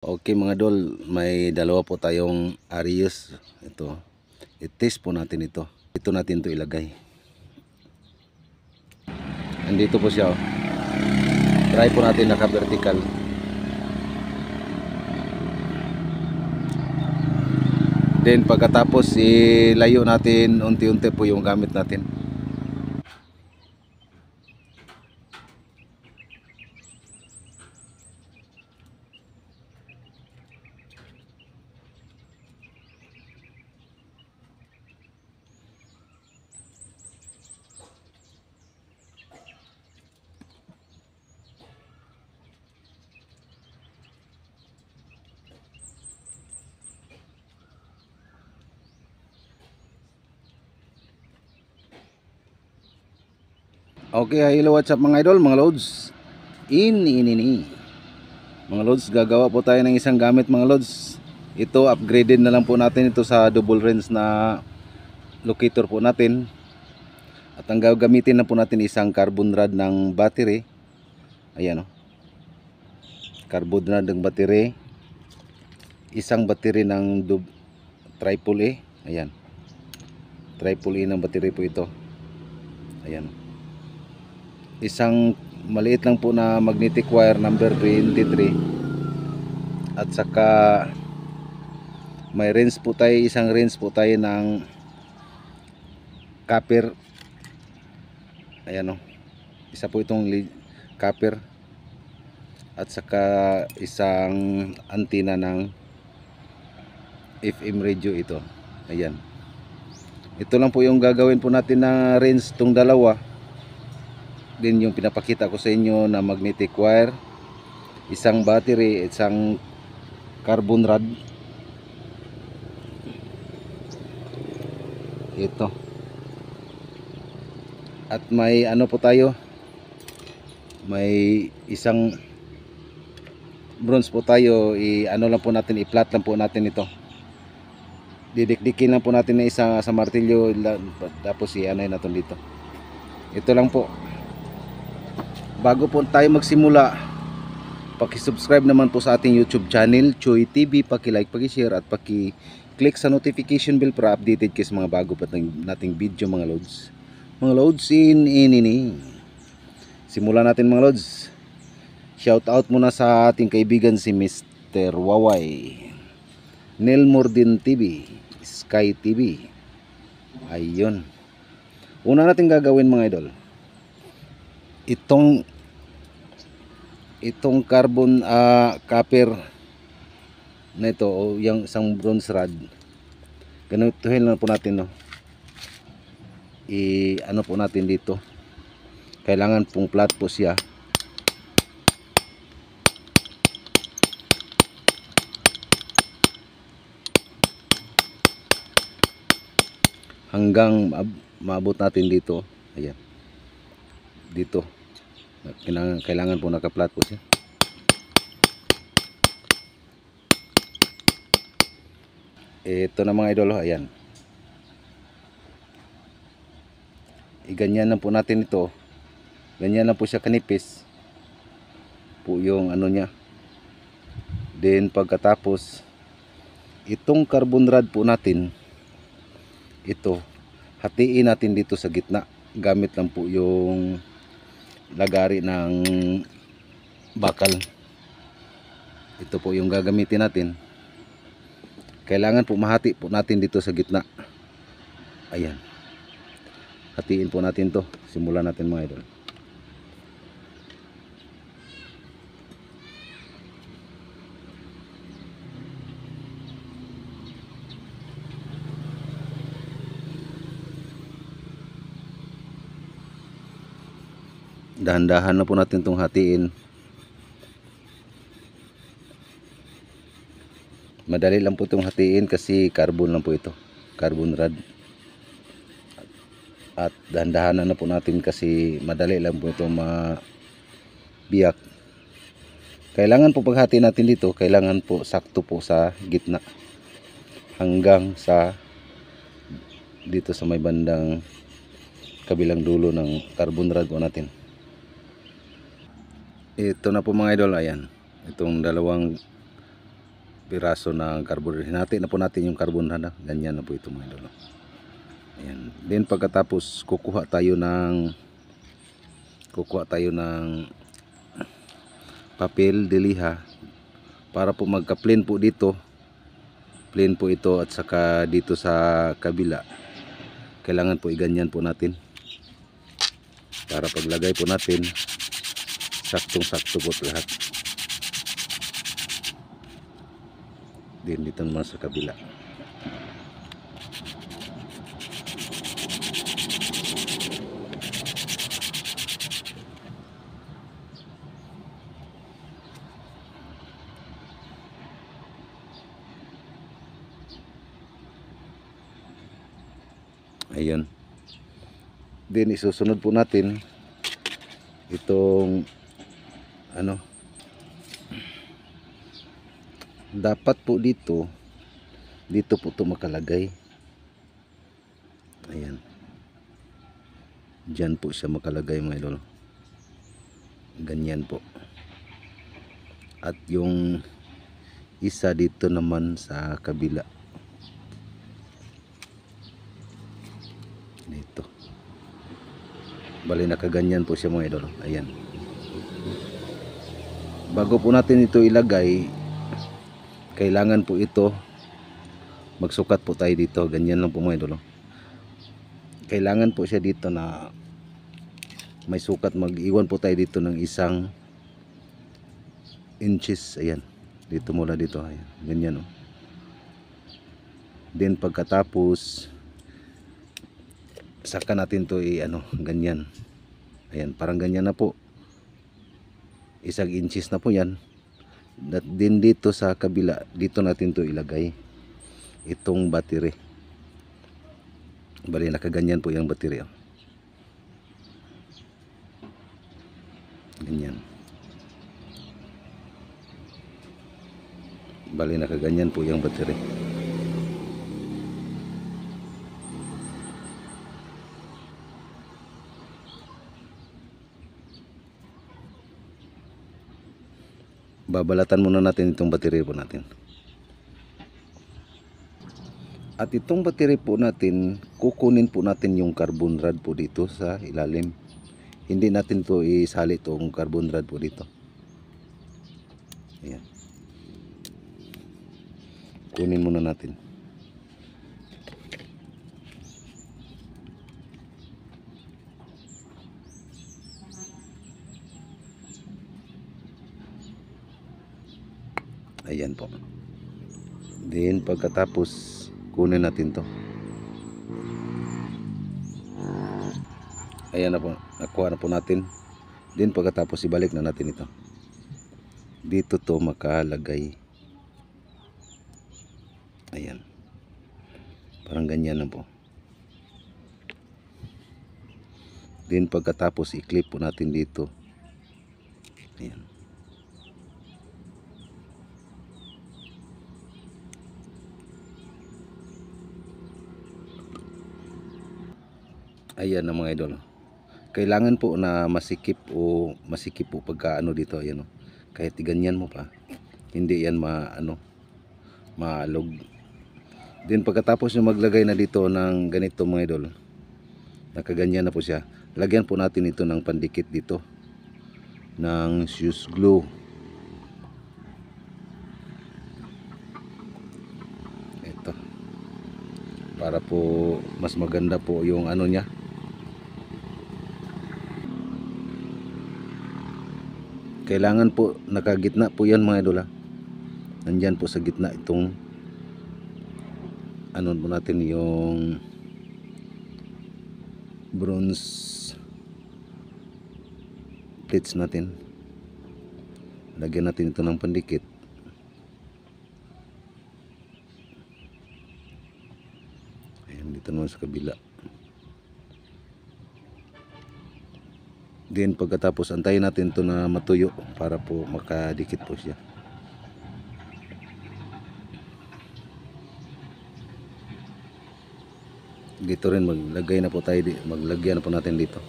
Okay mga idol, may dalawa po tayong Arius. Ito, i-test po natin ito. Ito natin to ilagay. Andito po siya. Try po natin naka-vertical. Then pagkatapos ilayo natin unti-unti po yung gamit natin. Okay, hello, what's up mga idol, mga loads. Mga loads, gagawa po tayo ng isang gamit mga loads. Ito, upgraded na lang po natin ito sa double range na locator po natin. At ang gagamitin na po natin isang carbon rod ng battery. Ayan o. Carbon rod ng battery. Isang battery ng triple A. Ayan. Triple A ng battery po ito. Ayan. Isang maliit lang po na magnetic wire number 23. At saka may rinse po tayo, isang rinse po tayo ng copper. Ayan o. Isa po itong copper. At saka isang antenna ng FM radio ito. Ayan. Ito lang po yung gagawin po natin na rinse itong dalawa. Din yung pinapakita ko sa inyo na magnetic wire, isang battery, isang carbon rod. Ito. At may ano po tayo, may isang bronze po tayo. Ano lang po natin, i-flat lang po natin ito. Didikdikin lang po natin na isa sa martilyo, tapos i-ano natin dito. Ito lang po. Bago po tayo magsimula, paki-subscribe naman po sa ating YouTube channel, Choy TV, paki-like, paki-share at paki-click sa notification bell para updated kayo sa mga bago pa nating video mga loads. Mga loads simulan natin mga loads. Shout out muna sa ating kaibigan si Mr. Waway, Nelmordin TV, Sky TV. Ayun. Una natin gagawin mga idol, itong carbon copper na ito o yung isang bronze rod, ganituhin lang po natin, no? Ano po natin dito, kailangan pong flat po siya. Hanggang maabot natin dito. Ayan, dito kailangan po naka-flat po siya. Ito na mga idol, ayan. Ganyan lang po natin ito. Ganyan lang po siya kanipis po yung ano niya. Then pagkatapos, itong carbon rod po natin, ito, hatiin natin dito sa gitna. Gamit lang po yung lagari ng bakal. Ito po yung gagamitin natin. Kailangan po mahati po natin dito sa gitna. Ayan. Hatiin po natin to. Simulan natin mga idol. Dahan-dahan na po natin itong hatiin. Madali lang po itong hatiin kasi carbon lang po ito, carbon rod. At dahan-dahan na po natin kasi madali lang po itong mabiyak. Kailangan po paghati natin dito, kailangan po sakto po sa gitna hanggang sa dito sa may bandang kabilang dulo ng carbon rod po natin. Ito na po mga idol, ayan. Itong dalawang piraso ng carbon. Hinati na po natin yung carbon na. Ganyan na po ito mga idol. Ayan. Then pagkatapos kukuha tayo ng papel de liha para po magka-plain po dito. Plain po ito at saka dito sa kabila. Kailangan po iganyan po natin. Para paglagay po natin saktong-sakto po lahat. Din dito naman sa kabila. Ayun. Then isusunod po natin itong dapat po dito po ito makalagay. Ayan. Diyan po siya makalagay mga idol. Ganyan po. At yung isa dito naman sa kabila. Dito. Bali nakaganyan po siya mga idol. Ayan. Bago po natin ito ilagay, kailangan po ito magsukat po tayo dito. Ganyan lang po mga idol. Kailangan po siya dito na may sukat. Mag-iwan po tayo dito ng 1 inches. Ayan. Dito mula dito. Ayan. Ganyan. Then pagkatapos saka natin to ganyan. Ayan, parang ganyan na po. 1 inches na po yan. At din dito sa kabila, dito natin to ilagay itong battery. Bali nakaganyan po yung battery. Ganyan. Bali nakaganyan po yung battery. Babalatan muna natin itong battery po natin. At itong battery po natin, kukunin po natin yung carbon rod po dito sa ilalim. Hindi natin to isali itong carbon rod po dito. Ayan. Kunin muna natin. Ayan po. Then pagkatapos kunin natin to. Ayan na po. Nakuha na po natin. Then pagkatapos ibalik na natin ito. Dito to makalagay. Ayan. Parang ganyan na po. Then pagkatapos i-clip po natin dito. Ayan. Ayan na mga idol. Kailangan po na masikip po pagka dito, ayan. Kahit ganyan mo pa, hindi yan maalog. Then pagkatapos yung maglagay na dito ng ganito mga idol, nakaganyan na po siya. Lagyan po natin ito ng pandikit dito ng fuse glue. Ito. Para po mas maganda po yung niya. Kailangan po nakagitna po yan mga idol. Nandyan po sa gitna itong po natin yung bronze plates natin. Lagyan natin ito ng pandikit. Ayan, dito naman sa kabila. Then pagkatapos antayin natin ito na matuyo para po makadikit po siya. Dito rin maglagyan na po natin dito.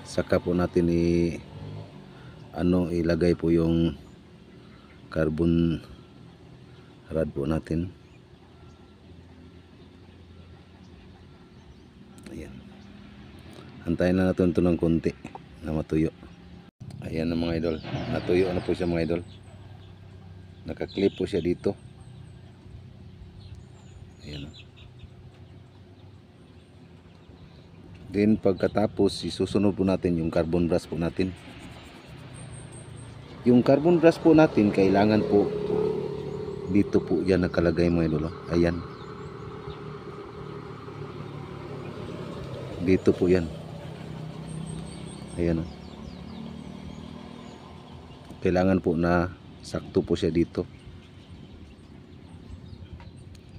Saka po natin ilagay po yung carbon rod po natin. Ayan. Antayin na natin ito ng konti na matuyo. Ayan na mga idol. Natuyo na po siya mga idol. Nakaklip po siya dito. Ayan. Then pagkatapos isusunod po natin yung carbon brush po natin. Yung carbon brush po natin kailangan po dito po yan nakalagay mga idol. Ayan. Dito po yan. Ayan. Kailangan po na sakto po siya dito.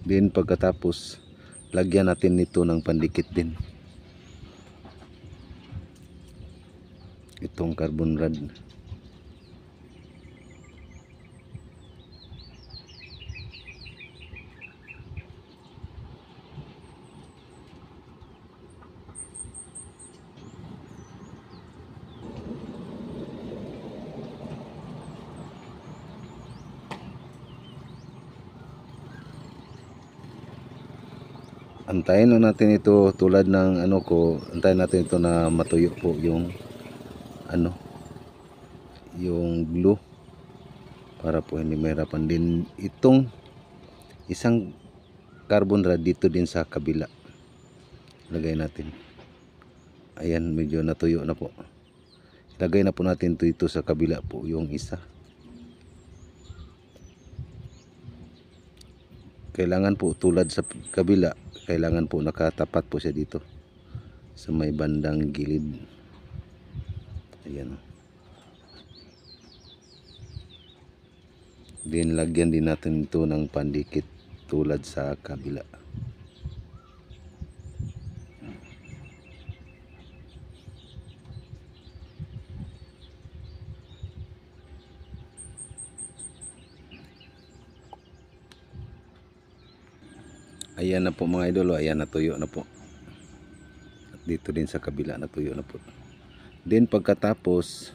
Then pagkatapos lagyan natin nito ng pandikit din. Itong carbon rod. Antayin na natin ito tulad ng antayin natin ito na matuyo po yung yung glue para po hindi mahirapan din. Itong isang carbon rod dito din sa kabila lagay natin. Ayan, medyo natuyo na po. Ilagay na po natin ito sa kabila po yung isa. Kailangan po tulad sa kabila, kailangan po nakatapat po siya dito sa may bandang gilid. Ayan. Then lagyan din natin ito ng pandikit tulad sa kabila. Ayan na po mga idol, ayan natuyo na po. At dito din sa kabila natuyo na po. Then pagkatapos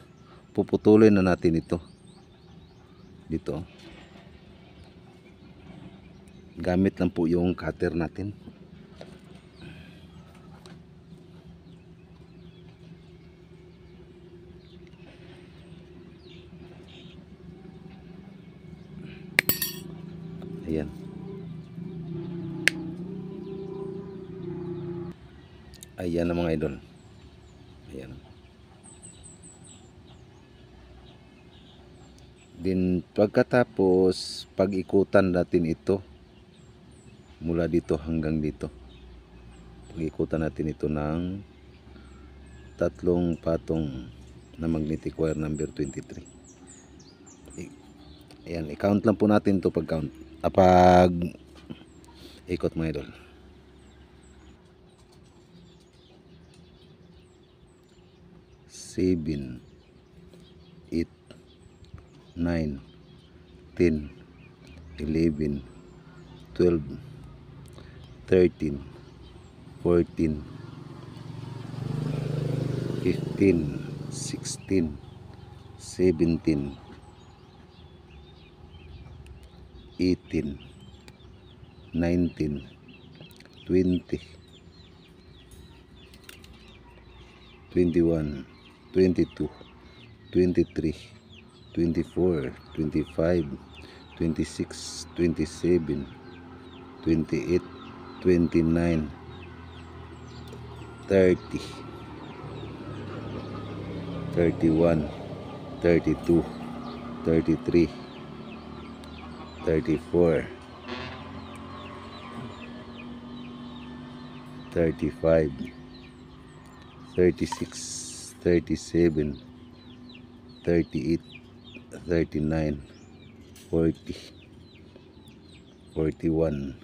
puputulin na natin ito. Dito. Gamit lang po yung cutter natin. Ayan. Ayan na mga idol. Ayan. Din pagkatapos pag-ikutan natin ito mula dito hanggang dito. Pag-ikutan natin ito ng 3 patong na magnetic wire number 23. Ayan, i-count lang po natin ito pag ikot mga idol. 7, 8, 9, 10, 11, 12, 13, 14, 15, 16, 17, 18, 19, 20, 21, 22, 23, 24, 25, 26, 27, 28, 29, 30, 31, 32, 33, 34, 35, 36, 37, 38, 39, 40, 41,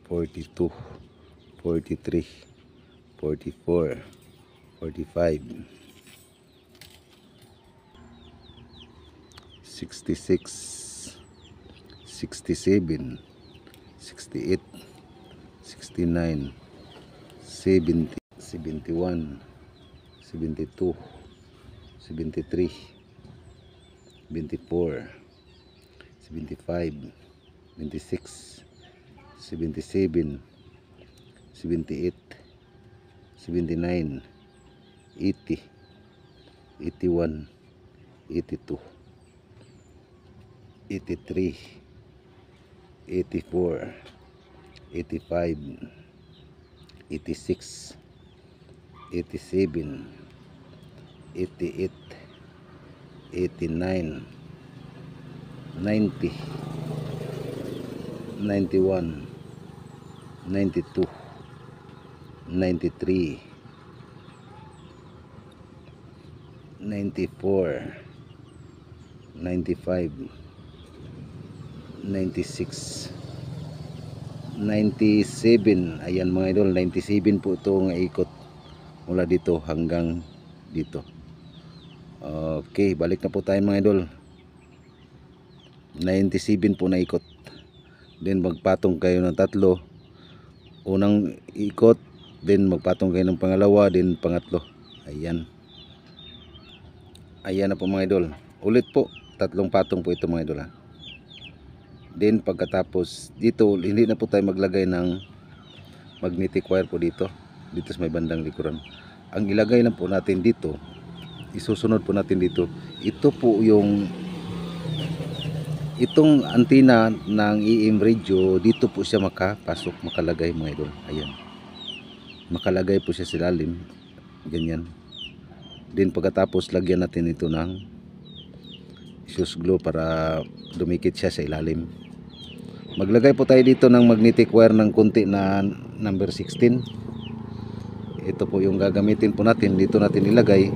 42, 43, 44, 45, 66, 67, 68, 69, 70, 71, 72, 73, 74, 75, 26, 77, 78, 79, 80, 81, 82, 83, 84, 85, 86, 87, 88, 89, 90, 91, 92, 93, 94, 95, 96, 97. Ayan mga idol, 97 po itong ikot mula dito hanggang dito. Okay, balik na po tayo mga idol. 97 po na ikot. Then magpatong kayo ng tatlo. Unang ikot, then magpatong kayo ng pangalawa, then pangatlo. Ayan. Ayan na po mga idol. Ulit po, tatlong patong po ito mga idol ha. Then pagkatapos dito, hindi na po tayo maglagay ng magnetic wire po dito. Dito sa may bandang likuran. Ang ilagay lang po natin dito, isusunod po natin dito. Ito po yung itong antenna ng EM radio, dito po siya makapasok, makalagay mga idol. Ayan. Makalagay po siya sa ilalim. Ganyan. Then pagkatapos lagyan natin ito ng fuse glue para dumikit siya sa ilalim. Maglagay po tayo dito ng magnetic wire ng konti na number 16. Ito po yung gagamitin po natin. Dito natin ilagay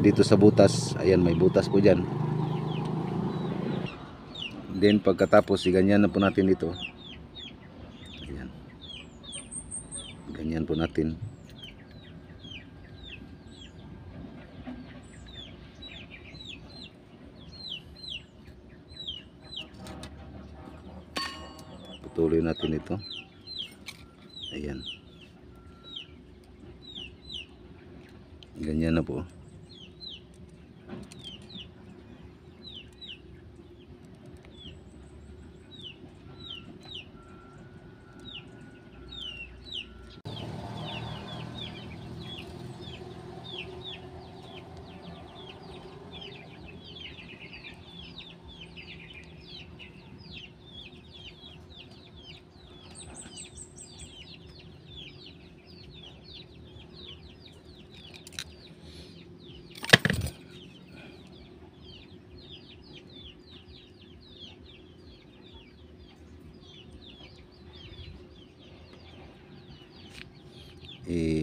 dito sa butas. Ayan, may butas po dyan. Then pagkatapos ganyan na po natin dito. Ayan. Ganyan po natin. Tuloy natin ito. Ayan. Ganyan na po.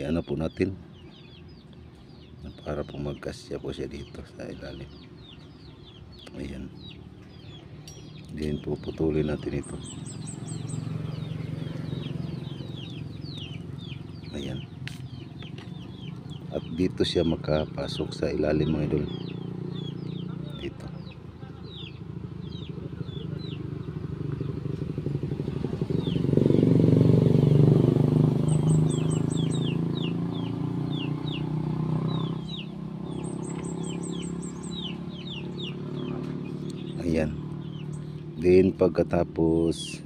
Ano po natin para po magkasya po siya dito sa ilalim. Ayan. Then puputulin natin ito. Ayan. At dito siya makapasok sa ilalim mga idol. Dito. Ayan. Then pagkatapos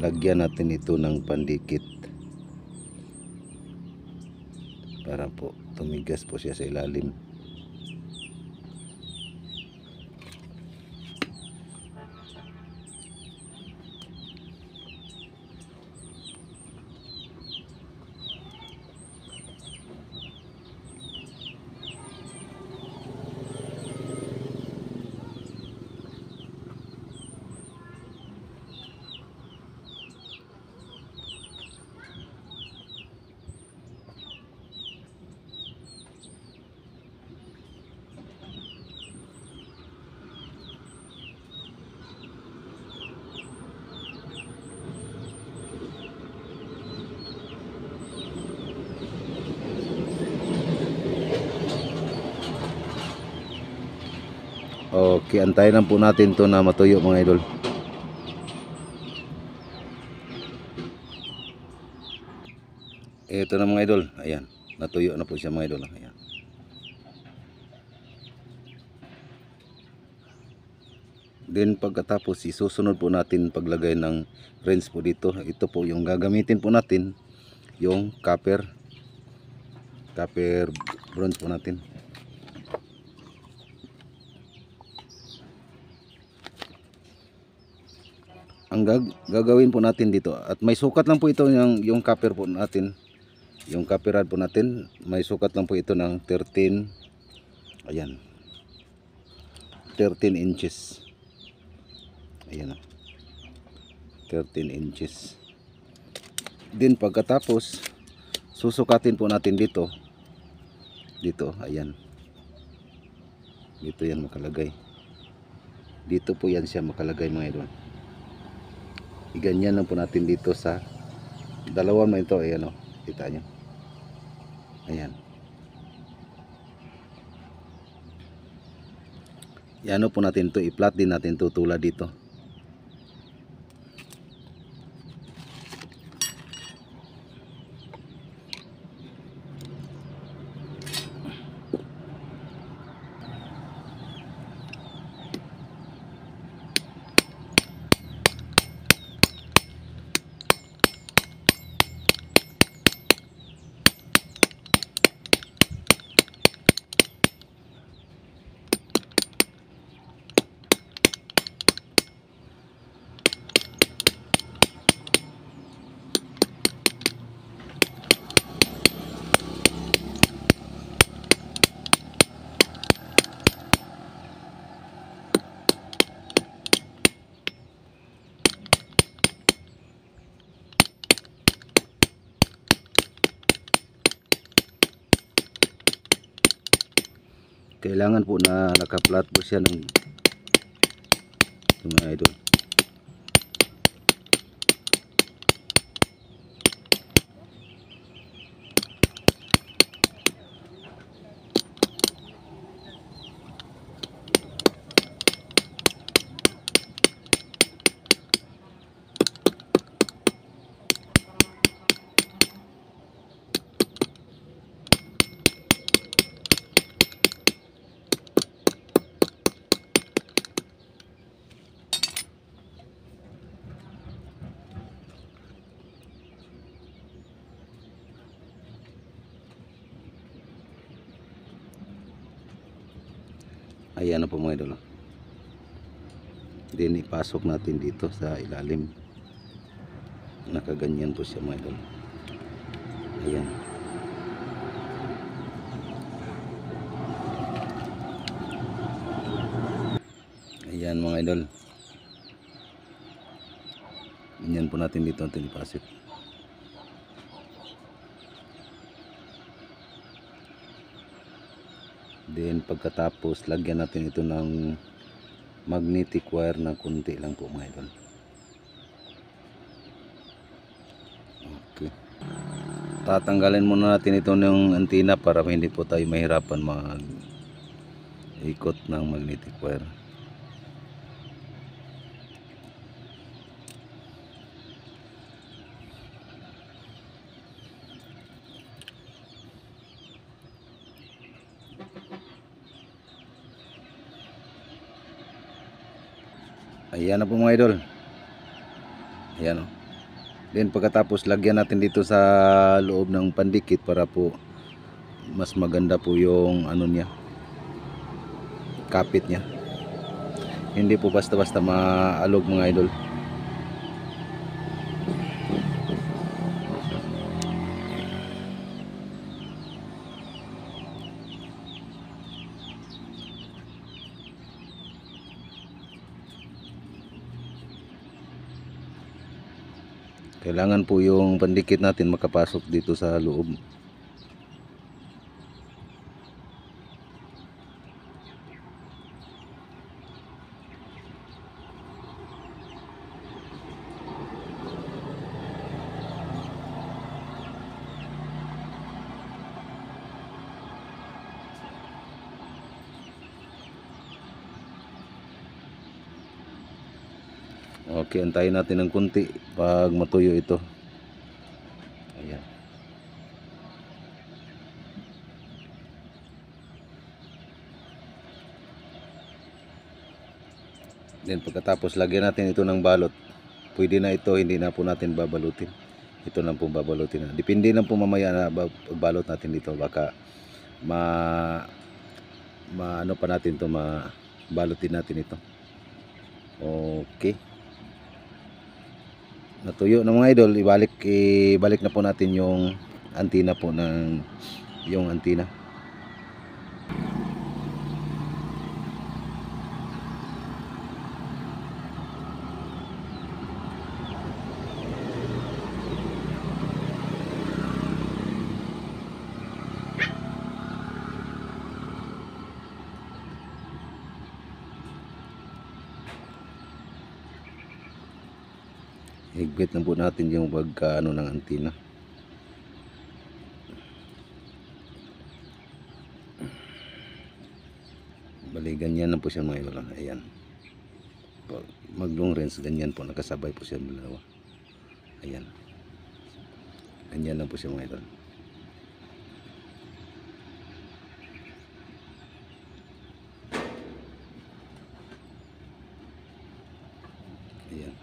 lagyan natin ito ng pandikit para po tumigas po siya sa ilalim. Okay, antayin lang po natin to na matuyo mga idol. Ito na mga idol. Ayan, natuyo na po siya mga idol. Ayan. Then pagkatapos isusunod po natin paglagay ng wrench po dito. Ito po yung gagamitin po natin, yung copper bronze po natin. Ang gagawin po natin dito, at may sukat lang po ito, yung copper po natin, yung copper rod po natin, may sukat lang po ito ng 13, ayan, 13 inches. Ayan, 13 inches. Then pagkatapos susukatin po natin dito, ayan, dito yan makalagay, dito po yan siya makalagay mga idol. Iganyan lang po natin dito sa dalawa mo ito, ayan o, kita nyo, ayan. Yan po natin to, i-flat din natin to tulad dito. Kailangan po na naka-flat po siya ng mga idol. Ayan na po mga idol. Then ipasok natin dito sa ilalim. Nakaganyan po siya mga idol. Ayan. Ayan mga idol. Ganyan po natin dito natin ipasok. Then pagkatapos lagyan natin ito ng magnetic wire na kunti lang po mga idol. Okay. Tatanggalin muna natin ito ng antenna para hindi po tayo mahirapan mag ikot ng magnetic wire. Ayan na po mga idol. Ayan o. Then pagkatapos lagyan natin dito sa loob ng pandikit para po mas maganda po yung ano niya, kapit niya. Hindi po basta-basta maalog mga idol. Kailangan po yung pandikit natin makapasok dito sa loob. Okay, antayin natin ng kunti pag matuyo ito. Ayan. Then pagkatapos lagyan natin ito ng balot. Pwede na ito, hindi na po natin babalutin. Ito lang po babalutin na. Depende lang po mamaya na balot natin dito. Baka ano pa natin to, mabalutin natin ito. Okay. Natuyo na mga idol, ibalik na po natin yung antina po ng yung antina. Higpit na po natin yung pagkaano ng antina. Bali ganyan na po siya mga idol. Ayan. Mag long range ganyan po, nakasabay po siya dalawa. Ayan. Ganyan lang po siya mga idol. Ayan.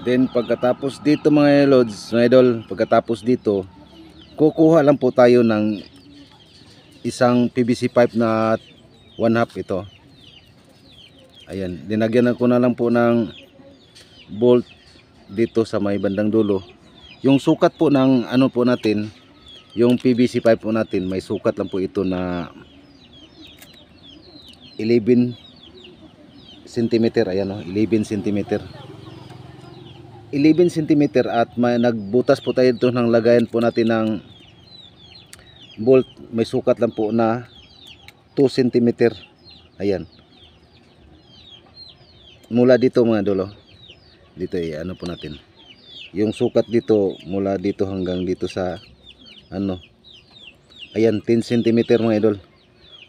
Then pagkatapos dito mga lods, mga idol, pagkatapos dito, kukuha lang po tayo ng isang PVC pipe na 1/2 ito. Ayan, dinagyan ko na lang po ng bolt dito sa may bandang dulo. Yung sukat po ng ano po natin, yung PVC pipe po natin, may sukat lang po ito na 11 cm. Ayan o, 11 cm. 11 cm at may nagbutas po tayo dito ng lagayan po natin ng bolt, may sukat lang po na 2 cm. Ayan, mula dito mga dulo dito ano po natin yung sukat dito, mula dito hanggang dito sa ano, ayan 10 cm mga idol.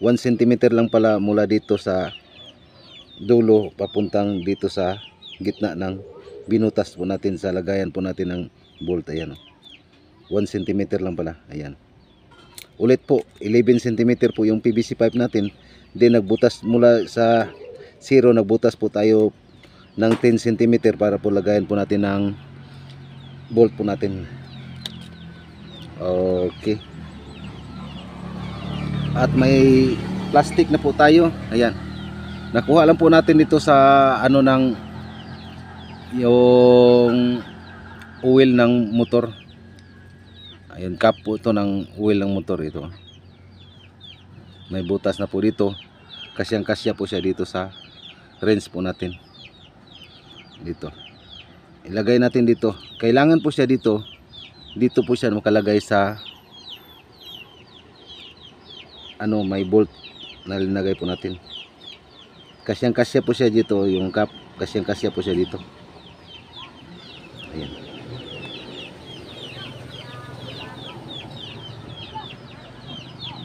1 cm lang pala mula dito sa dulo papuntang dito sa gitna ng binutas po natin sa lagayan po natin ng bolt. Ayan, 1 cm lang pala. Ayan, ulit po 11 cm po yung PVC pipe natin. Then nagbutas mula sa 0, nagbutas po tayo ng 10 cm para po lagayan po natin ng bolt po natin. Okay, at may plastic na po tayo. Ayan, nakuha lang po natin dito sa ano ng yung oil ng motor. Ayun, cap po ito ng oil ng motor ito. May butas na po dito. Kasyang kasya po siya dito sa range po natin. Dito. Ilagay natin dito. Kailangan po siya dito. Dito po siya makalagay sa ano, may bolt na linagay po natin. Kasyang kasya po siya dito. Yung cap, kasyang kasya po siya dito. Ayan.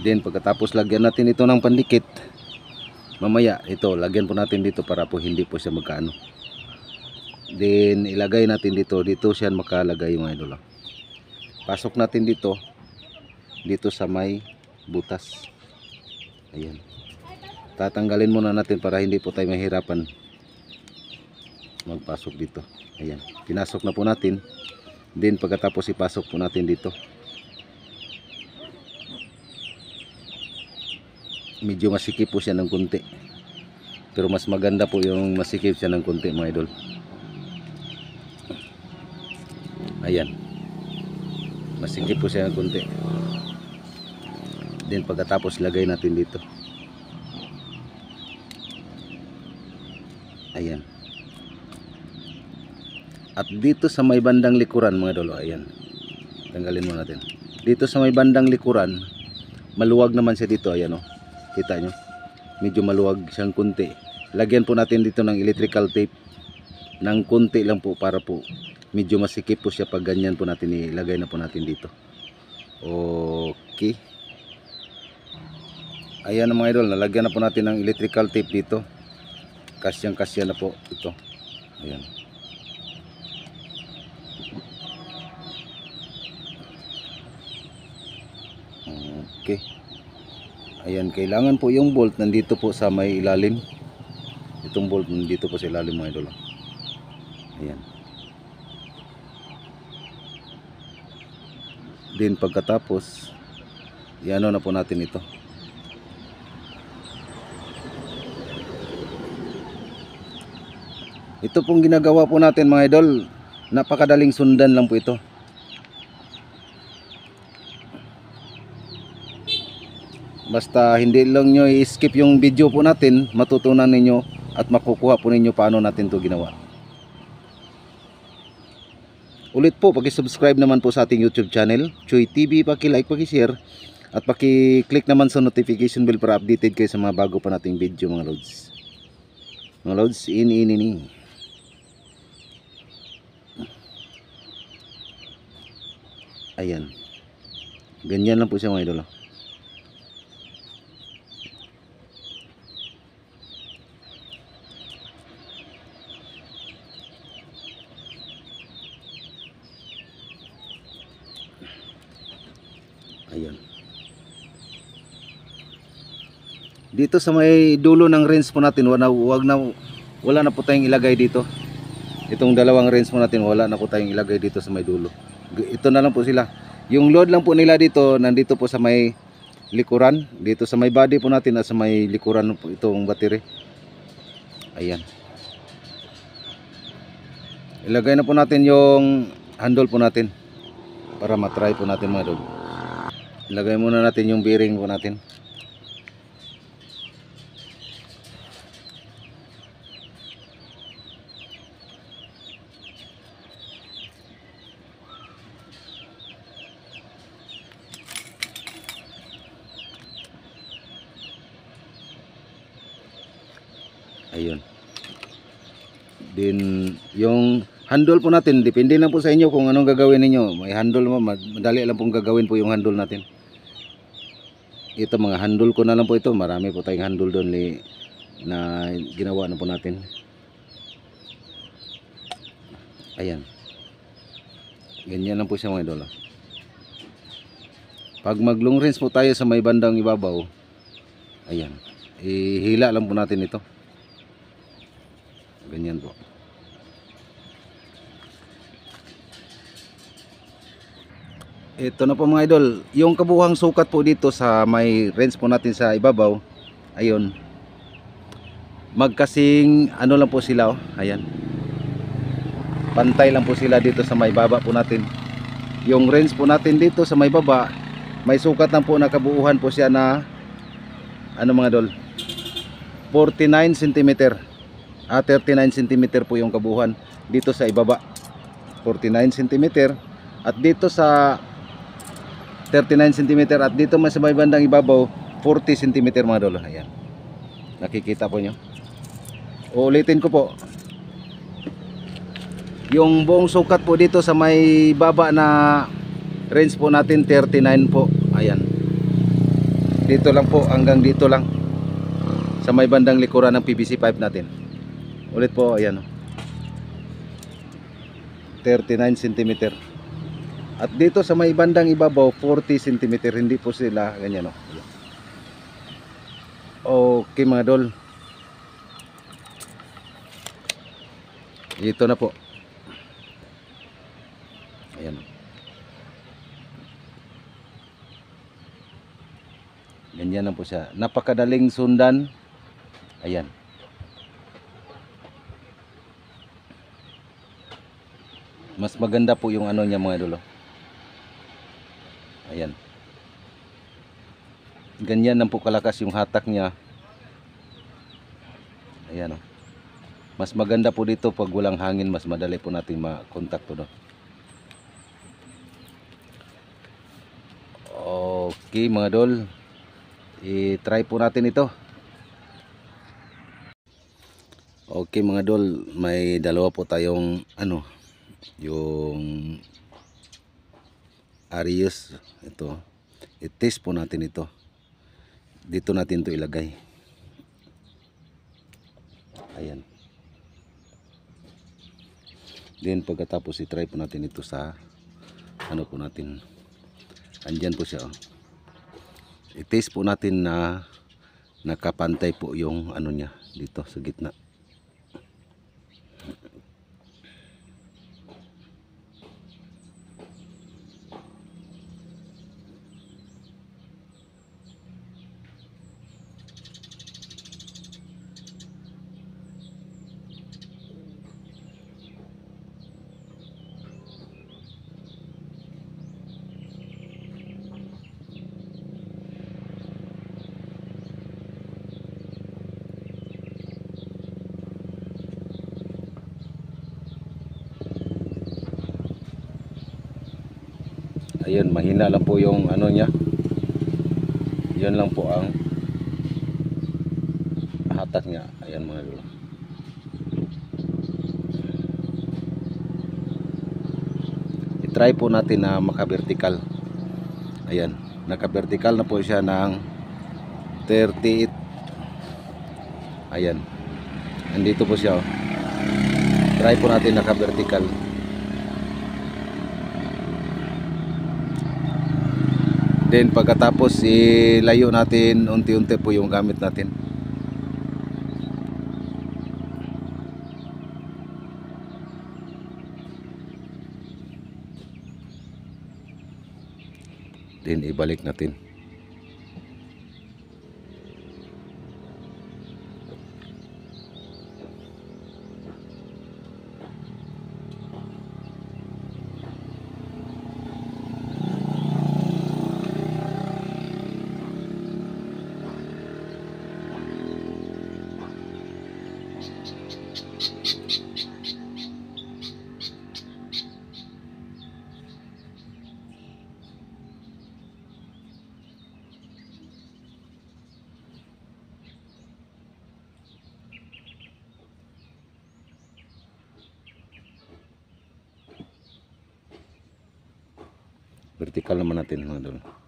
Then pagkatapos lagyan natin ito ng pandikit. Mamaya ito lagyan po natin dito para po hindi po siya magkaano. Then ilagay natin dito. Dito siya makalagay mga idol. Pasok natin dito. Dito sa may butas. Ayan. Tatanggalin muna natin para hindi po tayo mahirapan magpasok dito. Ayan. Pinasok na po natin. Then pagkatapos ipasok po natin dito. Medyo masikip po siya ng konti. Pero mas maganda po yung masikip siya ng konti mga idol. Ayan. Masikip po siya ng konti. Then pagkatapos lagay natin dito. Ayan. At dito sa may bandang likuran mga idol, ayan. Tanggalin mo natin. Dito sa may bandang likuran, maluwag naman siya dito, ayan o. Kita nyo? Medyo maluwag siyang kunti. Lagyan po natin dito ng electrical tape. Ng kunti lang po para po medyo masikip po siya pag ganyan po natin ilagay na po natin dito. Okay. Ayan mga idol, nalagyan na po natin ng electrical tape dito. Kasyang-kasya na po ito. Ayan. Okay. Ayan, kailangan po yung bolt nandito po sa may ilalim. Itong bolt nandito po sa ilalim mga idol. Ayan. Then pagkatapos, iano na po natin ito. Ito pong ginagawa po natin mga idol, napakadaling sundan lang po ito. Basta hindi lang nyo i-skip yung video po natin, matutunan ninyo at makukuha po ninyo paano natin to ginawa. Ulit po, paki-subscribe naman po sa ating YouTube channel, Choy TV, paki-like, paki-share at paki-click naman sa notification bell para updated kayo sa mga bago pa nating video mga lods. Mga lods, ini. Ayan. Ganyan lang po siya mga idol. Ayan. Dito sa may dulo ng range po natin, wala na po tayong ilagay dito. Itong dalawang range po natin, wala na po tayong ilagay dito sa may dulo. Ito na lang po sila. Yung load lang po nila dito, nandito po sa may likuran. Dito sa may body po natin at sa may likuran po itong battery. Ayan. Ilagay na po natin yung handle po natin para matry po natin mga idol. Ilagay muna natin yung bearing po natin. Ayun. Then yung handle po natin, depende na po sa inyo kung anong gagawin niyo. May handle mo, madali lang pong gagawin po yung handle natin. Ito mga handle ko na lang po ito. Marami po tayong handle doon na ginawa na po natin. Ayan. Ganyan lang po siya mga idol. Pag mag long range po tayo sa may bandang ibabaw, ayan, ihila lang po natin ito. Ganyan po. Ito na po mga idol, yung kabuhang sukat po dito sa may range po natin sa ibabaw, ayun, magkasing ano lang po sila, oh. Ayan, pantay lang po sila dito sa may baba po natin. Yung range po natin dito sa may baba, may sukat lang po na kabuuhan po siya na ano mga idol, 49 cm. 39 cm po yung kabuuhan dito sa ibaba, 49 cm, at dito sa 39 cm, at dito mas may bandang ibabaw 40 cm mga idol. Ayan, nakikita po nyo. Uulitin ko po, yung buong sukat po dito sa may baba na range po natin 39 po. Ayan, dito lang po hanggang dito lang sa may bandang likuran ng PVC pipe natin. Ulit po, ayan, 39 cm. At dito sa may bandang ibabaw 40 cm. Hindi po sila ganyan, no? Okay mga idol, ito na po. Ayan. Ganyan na po siya. Napakadaling sundan. Ayan. Mas maganda po yung ano niya mga idol. Ayan. Ganyan lang po kalakas yung hatak niya. Ayan o. Mas maganda po dito pag walang hangin, mas madali po natin makontak po doon. Okay mga idol, i-try po natin ito. Okay mga idol, may dalawa po tayong ano, yung Arius. Ito, i-test po natin ito. Dito natin ito ilagay. Ayan. Then pagkatapos i-try po natin ito sa ano po natin. Andyan po siya. I-test po natin na nakapantay po yung ano niya dito sa gitna. Ayun, mahina lang po yung ano niya. Yun lang po ang hatak niya. Ayan mga idol. I-try po natin na maka-vertical. Ayan, naka-vertical na po siya ng 38. Ayan. Nandito po siya. Try po natin naka-vertical. Then pagkatapos ilayo natin unti-unti po yung gamit natin. Then ibalik natin. Vertical naman natin mga idol.